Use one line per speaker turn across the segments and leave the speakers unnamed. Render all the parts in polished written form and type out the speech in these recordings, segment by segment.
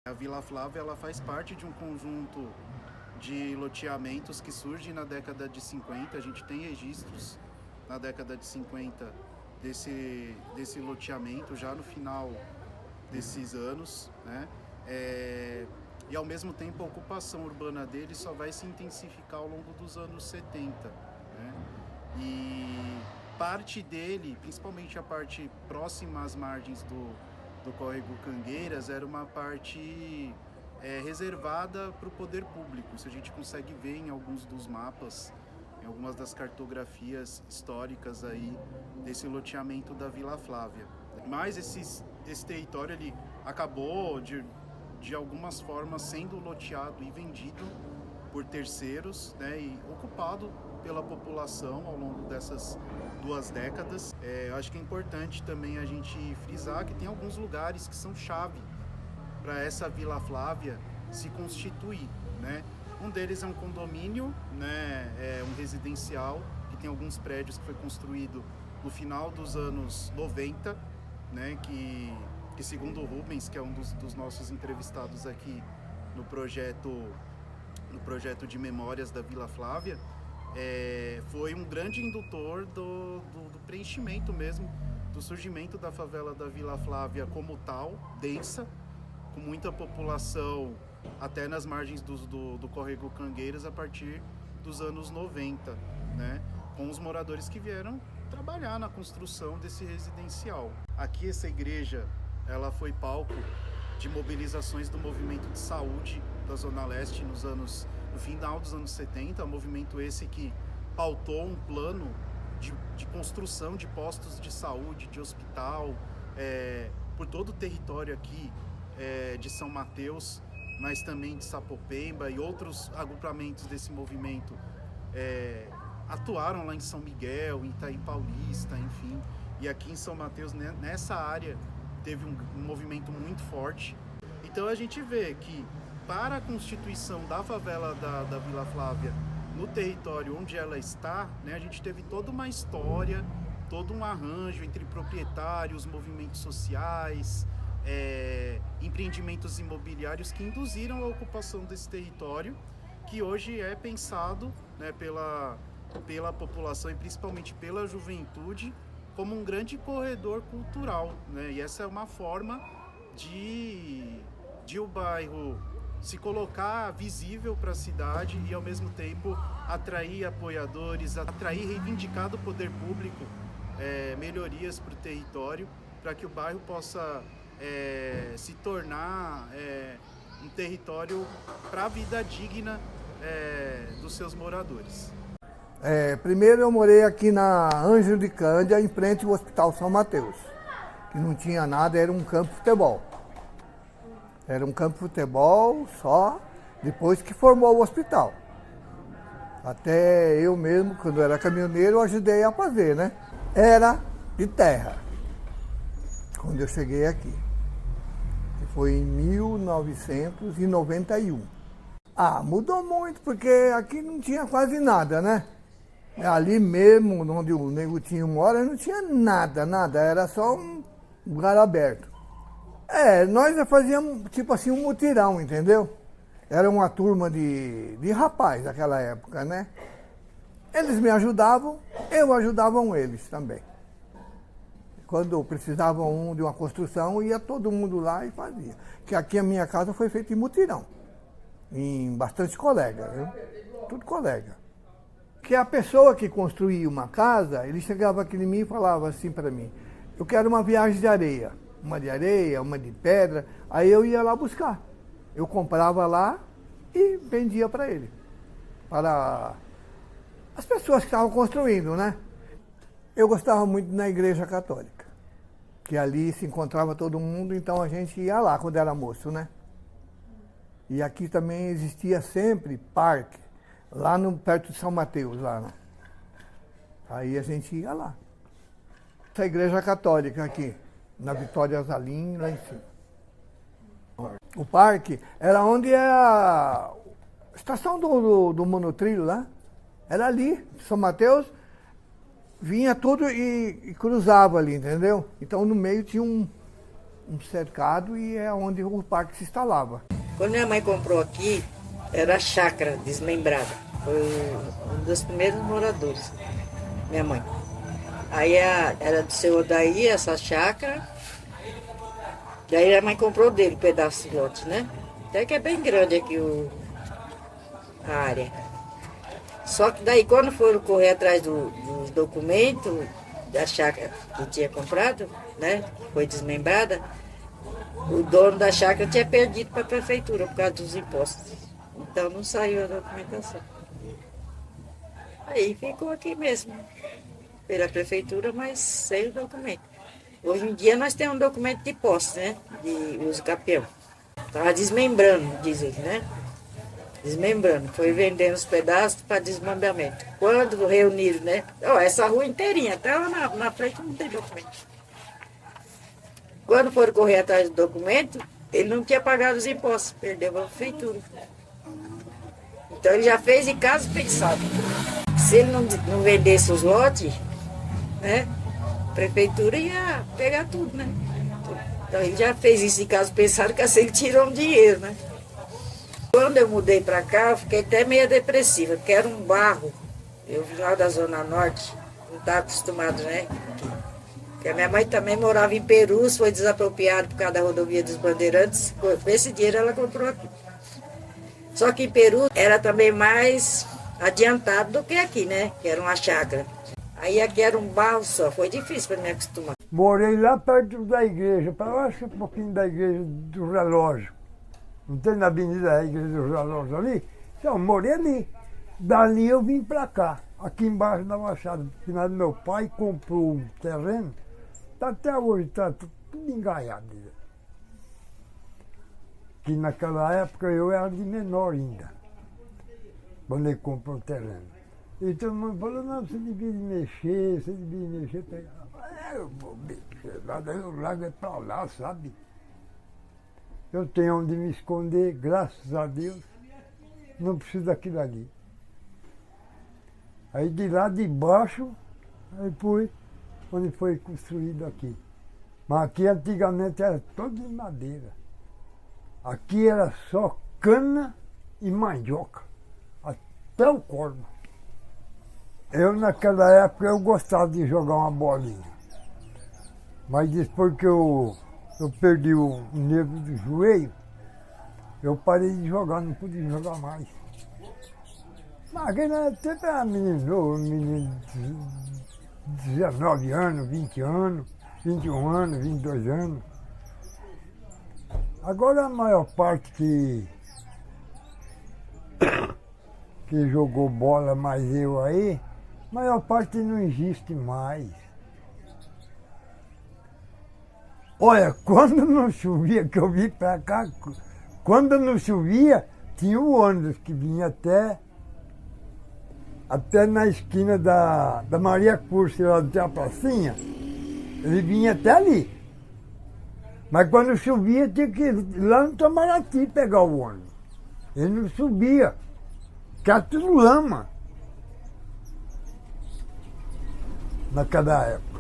A Vila Flávia ela faz parte de um conjunto de loteamentos que surge na década de 50. A gente tem registros na década de 50 desse loteamento, já no final desses anos, né? E ao mesmo tempo a ocupação urbana dele só vai se intensificar ao longo dos anos 70, né? E parte dele, principalmente a parte próxima às margens do córrego Cangueiras, era uma parte reservada para o poder público. Isso a gente consegue ver em alguns dos mapas, em algumas das cartografias históricas aí desse loteamento da Vila Flávia. Mas esse território ele acabou de algumas formas sendo loteado e vendido por terceiros, né, e ocupado pela população ao longo dessas 2 décadas. Eu acho que é importante também a gente frisar que tem alguns lugares que são chave para essa Vila Flávia se constituir, né? Um deles é um condomínio, né, um residencial que tem alguns prédios que foi construído no final dos anos 90, né, que segundo o Rubens, que é um dos nossos entrevistados aqui no projeto de memórias da Vila Flávia, foi um grande indutor do preenchimento mesmo, do surgimento da favela da Vila Flávia como tal, densa, com muita população até nas margens do córrego Cangueiras a partir dos anos 90, né? Com os moradores que vieram trabalhar na construção desse residencial. Aqui essa igreja, ela foi palco de mobilizações do movimento de saúde da Zona Leste no final dos anos 70, movimento esse que pautou um plano de construção de postos de saúde, de hospital, por todo o território aqui de São Mateus, mas também de Sapopemba, e outros agrupamentos desse movimento atuaram lá em São Miguel, em Itaim Paulista, enfim. E aqui em São Mateus, nessa área, teve um movimento muito forte. Então a gente vê que para a constituição da favela da Vila Flávia no território onde ela está, né, a gente teve toda uma história, todo um arranjo entre proprietários, movimentos sociais, empreendimentos imobiliários que induziram a ocupação desse território, que hoje é pensado, né, pela população e principalmente pela juventude como um grande corredor cultural, né? E essa é uma forma de o bairro se colocar visível para a cidade e ao mesmo tempo atrair apoiadores, atrair e reivindicar do poder público melhorias para o território, para que o bairro possa se tornar um território para a vida digna dos seus moradores.
Primeiro eu morei aqui na Ângelo de Cândia, em frente ao Hospital São Mateus, que não tinha nada, era um campo de futebol. Era um campo de futebol só depois que formou o hospital. Até eu mesmo, quando era caminhoneiro, eu ajudei a fazer, né? Era de terra, quando eu cheguei aqui. Que foi em 1991. Mudou muito, porque aqui não tinha quase nada, né? Ali mesmo, onde o Negutinho mora, não tinha nada, era só um lugar aberto. Nós fazíamos, tipo assim, um mutirão, entendeu? Era uma turma de rapaz naquela época, né? Eles me ajudavam, eu ajudava eles também. Quando precisavam de uma construção, ia todo mundo lá e fazia. Que aqui a minha casa foi feita em mutirão, em bastante colega, viu? Tudo colega. Que a pessoa que construía uma casa, ele chegava aqui em mim e falava assim para mim: eu quero uma viagem de areia, uma de pedra. Aí eu ia lá buscar. Eu comprava lá e vendia para ele, para as pessoas que estavam construindo, né? Eu gostava muito na Igreja Católica, que ali se encontrava todo mundo, então a gente ia lá quando era moço, né? E aqui também existia sempre parque, lá perto de São Mateus, lá. Né? Aí a gente ia lá. Essa igreja católica aqui, na Vitória Zalim, lá em cima. O parque era onde é a estação do monotrilho lá. Era ali, São Mateus, vinha tudo e cruzava ali, entendeu? Então no meio tinha um cercado e é onde o parque se instalava.
Quando minha mãe comprou aqui, era a chácara desmembrada. Foi um dos primeiros moradores, minha mãe. Aí era do seu Odaí, essa chácara. Daí a mãe comprou dele um pedaço de lote, né? Até que é bem grande aqui a área. Só que daí quando foram correr atrás dos documentos da chácara que tinha comprado, né? Foi desmembrada, o dono da chácara tinha perdido para a prefeitura por causa dos impostos. Então não saiu a documentação. Aí ficou aqui mesmo, pela prefeitura, mas sem o documento. Hoje em dia nós temos um documento de posse, né? De uso capião. Estava desmembrando, dizem, né? Desmembrando. Foi vendendo os pedaços para desmembramento. Quando reuniram, né? Ó, essa rua inteirinha, até lá na frente não tem documento. Quando foram correr atrás do documento, ele não tinha pagado os impostos, perdeu a prefeitura. Então ele já fez em caso pensado. Se ele não vendesse os lotes, né? A prefeitura ia pegar tudo, né? Então ele já fez isso em caso pensado, que assim ele tirou um dinheiro, né? Quando eu mudei para cá, eu fiquei até meio depressiva, porque era um barro. Eu vim lá da Zona Norte, não estava acostumado, né? Porque a minha mãe também morava em Perus, foi desapropriada por causa da rodovia dos Bandeirantes. Com esse dinheiro ela comprou aqui. Só que em Perus era também mais adiantado do que aqui, né? Que era uma chácara. Aí aqui era um barro só, foi difícil para me acostumar.
Morei lá perto da igreja, para baixo um pouquinho da igreja do relógio. Não tem na avenida a igreja do relógio ali? Então, morei ali. Dali eu vim para cá, aqui embaixo da Machado. Final meu pai comprou um terreno, tá até hoje está tudo engaiado. Que naquela época eu era de menor ainda, quando ele comprou o terreno. E todo mundo falou, não, você devia mexer, pegar. Eu vou mexer, daí eu largo é para lá, sabe? Eu tenho onde me esconder, graças a Deus, não preciso daquilo ali. Aí de lá de baixo, aí foi onde foi construído aqui. Mas aqui antigamente era todo de madeira. Aqui era só cana e mandioca, até o corno. Eu naquela época eu gostava de jogar uma bolinha. Mas depois que eu perdi o nervo do joelho, eu parei de jogar, não pude jogar mais. Mas naquele tempo era menino novo, menino de 19 anos, 20 anos, 21 anos, 22 anos. Agora a maior parte que jogou bola, mais eu aí, a maior parte não existe mais. Olha, quando não chovia, que eu vim para cá, quando não chovia, tinha o ônibus que vinha até na esquina da Maria Curso, lá do a pracinha, ele vinha até ali. Mas quando chovia, tinha que ir lá no Itamaraty pegar o ônibus. Ele não subia, porque era tudo lama naquela época.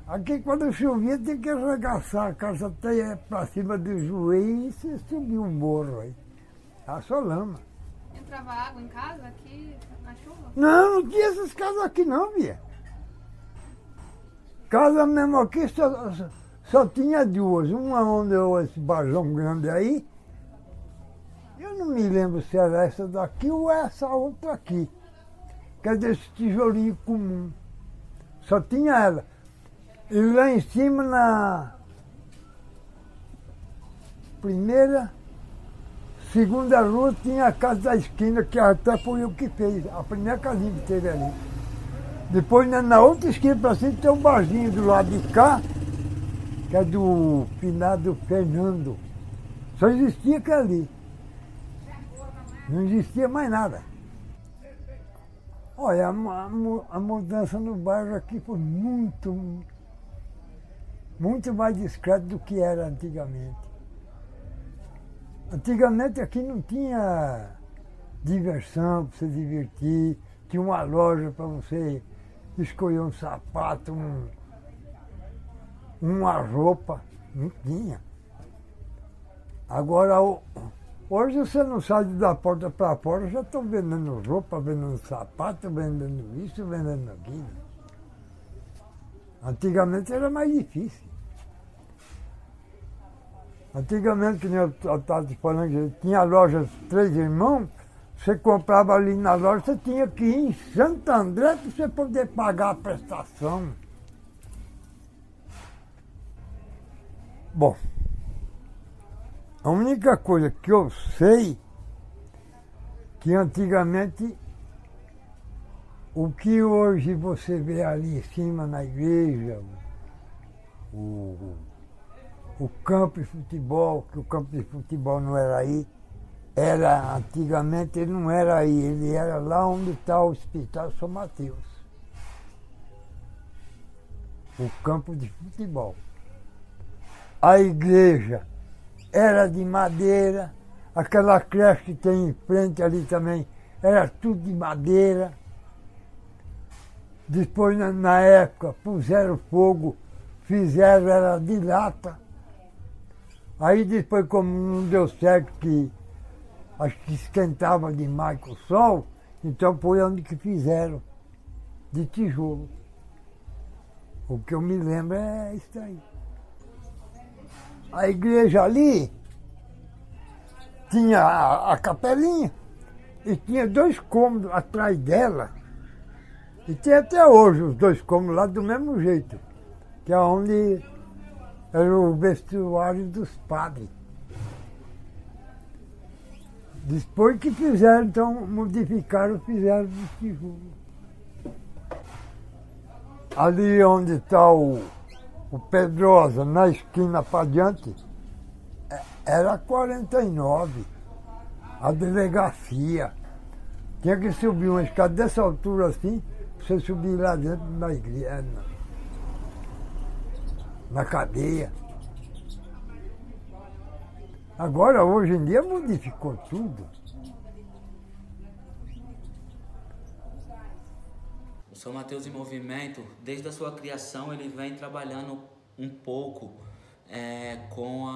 Aqui, quando chovia, tinha que arregaçar a casa até para cima do joelho e você subia um morro aí. Era só lama.
Entrava água em casa aqui na chuva?
Não, não tinha essas casas aqui não, via. Casa mesmo aqui só tinha duas. Uma onde esse barrão grande aí. Eu não me lembro se era essa daqui ou essa outra aqui. Que é desse tijolinho comum. Só tinha ela. E lá em cima, na segunda rua, tinha a casa da esquina, que até foi eu que fiz, a primeira casinha que teve ali. Depois, na outra esquina para cima, tem um barzinho do lado de cá, que é do finado Fernando. Só existia aquele ali. Não existia mais nada. Olha, a mudança no bairro aqui foi muito mais discreto do que era antigamente. Antigamente aqui não tinha diversão para você divertir, tinha uma loja para você escolher um sapato, uma roupa. Não tinha. Agora, hoje você não sai da porta para fora, já estão vendendo roupa, vendendo sapato, vendendo isso, vendendo aquilo. Antigamente era mais difícil. Antigamente, que nem eu estava te falando, que tinha loja Três Irmãos, você comprava ali na loja, você tinha que ir em Santo André para você poder pagar a prestação. Bom, a única coisa que eu sei que antigamente o que hoje você vê ali em cima na igreja, o campo de futebol, que o campo de futebol não era aí, antigamente ele não era aí, ele era lá onde está o Hospital São Mateus. O campo de futebol. A igreja era de madeira, aquela creche que tem em frente ali também era tudo de madeira. Depois, na época, puseram fogo, fizeram, era de lata. Aí depois, como não deu certo, que acho que esquentava demais com o sol, então foi onde que fizeram, de tijolo. O que eu me lembro é isso aí. A igreja ali tinha a capelinha e tinha 2 cômodos atrás dela. E tem até hoje os 2 cômodos lá do mesmo jeito, que é onde era o vestuário dos padres. Depois que fizeram, então modificaram, fizeram de tijolo. Ali onde está o Pedrosa, na esquina para diante, era 49, a delegacia. Tinha que subir uma escada dessa altura assim, para você subir lá dentro da igreja, na cadeia. Agora, hoje em dia, modificou tudo.
O São Mateus em Movimento, desde a sua criação, ele vem trabalhando um pouco com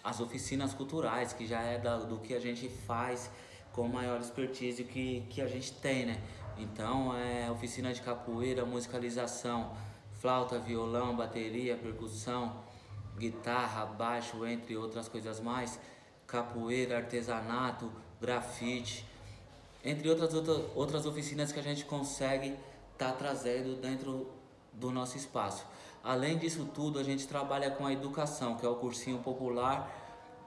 as oficinas culturais, que já é do que a gente faz com maior expertise que a gente tem, né? Então, oficina de capoeira, musicalização, flauta, violão, bateria, percussão, guitarra, baixo, entre outras coisas mais, capoeira, artesanato, grafite, entre outras oficinas que a gente consegue estar trazendo dentro do nosso espaço. Além disso tudo, a gente trabalha com a educação, que é o cursinho popular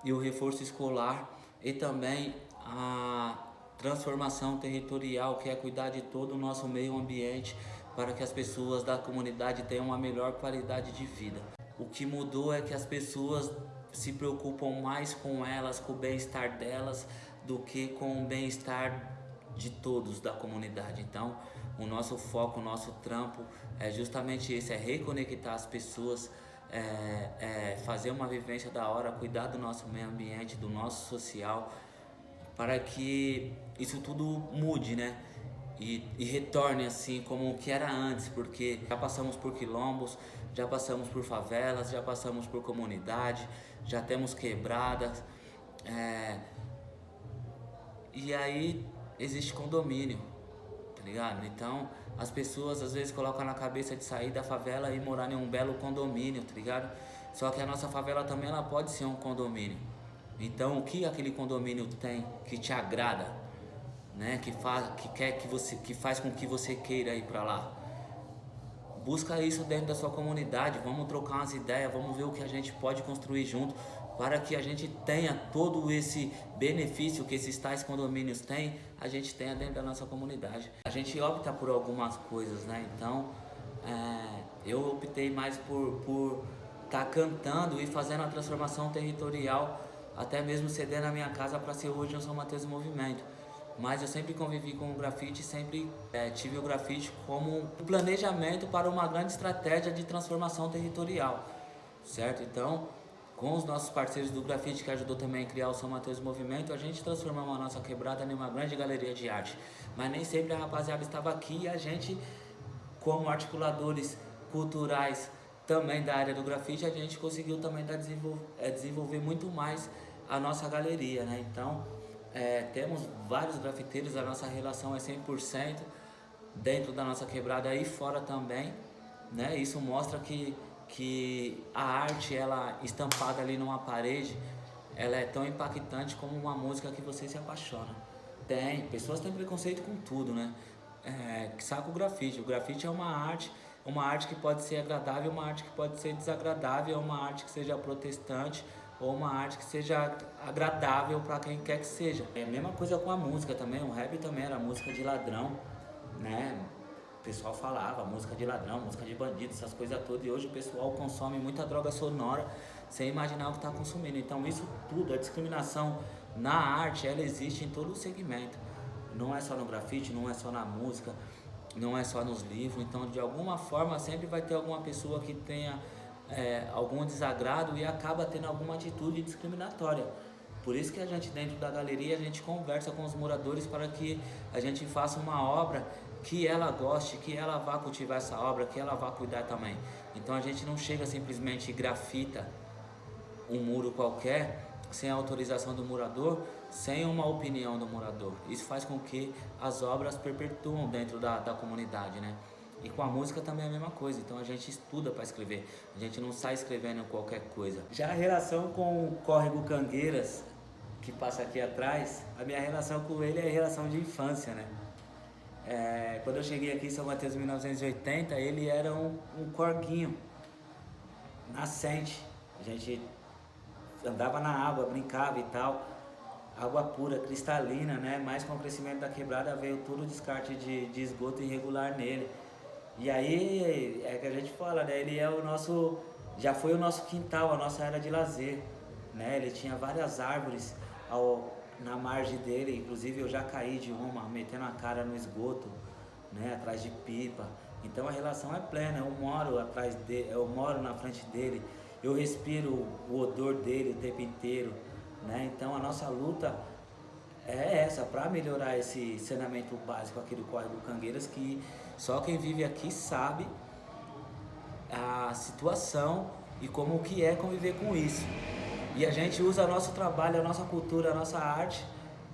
e o reforço escolar, e também a transformação territorial, que é cuidar de todo o nosso meio ambiente para que as pessoas da comunidade tenham uma melhor qualidade de vida. O que mudou é que as pessoas se preocupam mais com elas, com o bem-estar delas, do que com o bem-estar de todos da comunidade. Então, o nosso foco, o nosso trampo é justamente esse, é reconectar as pessoas, fazer uma vivência da hora, cuidar do nosso meio ambiente, do nosso social, para que isso tudo mude, né? E retorne assim como o que era antes, porque já passamos por quilombos, já passamos por favelas, já passamos por comunidade, já temos quebradas, e aí existe condomínio, tá ligado? Então as pessoas às vezes colocam na cabeça de sair da favela e morar em um belo condomínio, tá ligado? Só que a nossa favela também ela pode ser um condomínio. Então o que aquele condomínio tem que te agrada, né? Que faz com que você queira ir para lá? Busca isso dentro da sua comunidade, vamos trocar umas ideias, vamos ver o que a gente pode construir junto, para que a gente tenha todo esse benefício que esses tais condomínios têm, a gente tenha dentro da nossa comunidade. A gente opta por algumas coisas, né? Então, eu optei mais por estar cantando e fazendo a transformação territorial, até mesmo cedendo a minha casa para ser hoje um São Mateus em Movimento. Mas eu sempre convivi com o grafite, sempre tive o grafite como um planejamento para uma grande estratégia de transformação territorial, certo? Então, com os nossos parceiros do grafite, que ajudou também a criar o São Mateus Movimento, a gente transformou a nossa quebrada em uma grande galeria de arte. Mas nem sempre a rapaziada estava aqui e a gente, como articuladores culturais também da área do grafite, a gente conseguiu também desenvolver muito mais a nossa galeria, né? Então, temos vários grafiteiros, a nossa relação é 100% dentro da nossa quebrada e fora também, né? Isso mostra que a arte, ela estampada ali numa parede, ela é tão impactante como uma música que você se apaixona. Pessoas têm preconceito com tudo, né? Que saca o grafite. O grafite é uma arte que pode ser agradável, uma arte que pode ser desagradável, uma arte que seja protestante ou uma arte que seja agradável para quem quer que seja. É a mesma coisa com a música também, o rap também era música de ladrão, né? O pessoal falava música de ladrão, música de bandido, essas coisas todas, e hoje o pessoal consome muita droga sonora sem imaginar o que está consumindo. Então isso tudo, a discriminação na arte, ela existe em todo o segmento. Não é só no grafite, não é só na música, não é só nos livros. Então, de alguma forma, sempre vai ter alguma pessoa que tenha algum desagrado e acaba tendo alguma atitude discriminatória. Por isso que a gente, dentro da galeria, a gente conversa com os moradores para que a gente faça uma obra que ela goste, que ela vá cultivar essa obra, que ela vá cuidar também. Então, a gente não chega simplesmente e grafita um muro qualquer, sem a autorização do morador, sem uma opinião do morador. Isso faz com que as obras perpetuam dentro da comunidade, né? E com a música também é a mesma coisa, então a gente estuda para escrever, a gente não sai escrevendo qualquer coisa. Já a relação com o Córrego Cangueiras, que passa aqui atrás, a minha relação com ele é a relação de infância, né? Quando eu cheguei aqui em São Mateus em 1980, ele era um corguinho nascente. A gente andava na água, brincava e tal, água pura, cristalina, né? Mas com o crescimento da quebrada veio todo o descarte de esgoto irregular nele. E aí é que a gente fala, né? Ele já foi o nosso quintal, a nossa área de lazer, né? Ele tinha várias árvores na margem dele, inclusive eu já caí de uma, metendo a cara no esgoto, né? Atrás de pipa. Então a relação é plena, eu moro na frente dele, eu respiro o odor dele o tempo inteiro, né? Então a nossa luta é essa, para melhorar esse saneamento básico aqui do Córrego Cangueiras, que só quem vive aqui sabe a situação e como que é conviver com isso. E a gente usa nosso trabalho, a nossa cultura, a nossa arte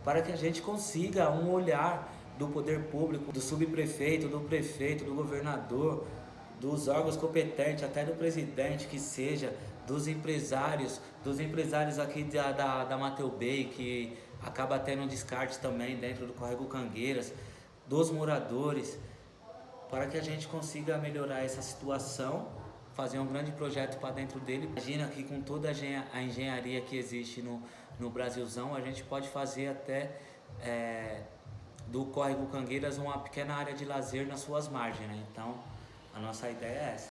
para que a gente consiga um olhar do poder público, do subprefeito, do prefeito, do governador, dos órgãos competentes, até do presidente que seja, dos empresários aqui da Mateu Bay, que acaba tendo um descarte também dentro do Córrego Cangueiras, dos moradores, para que a gente consiga melhorar essa situação, fazer um grande projeto para dentro dele. Imagina que com toda a engenharia que existe no Brasilzão, a gente pode fazer até do Córrego Cangueiras uma pequena área de lazer nas suas margens, né? Então, a nossa ideia é essa.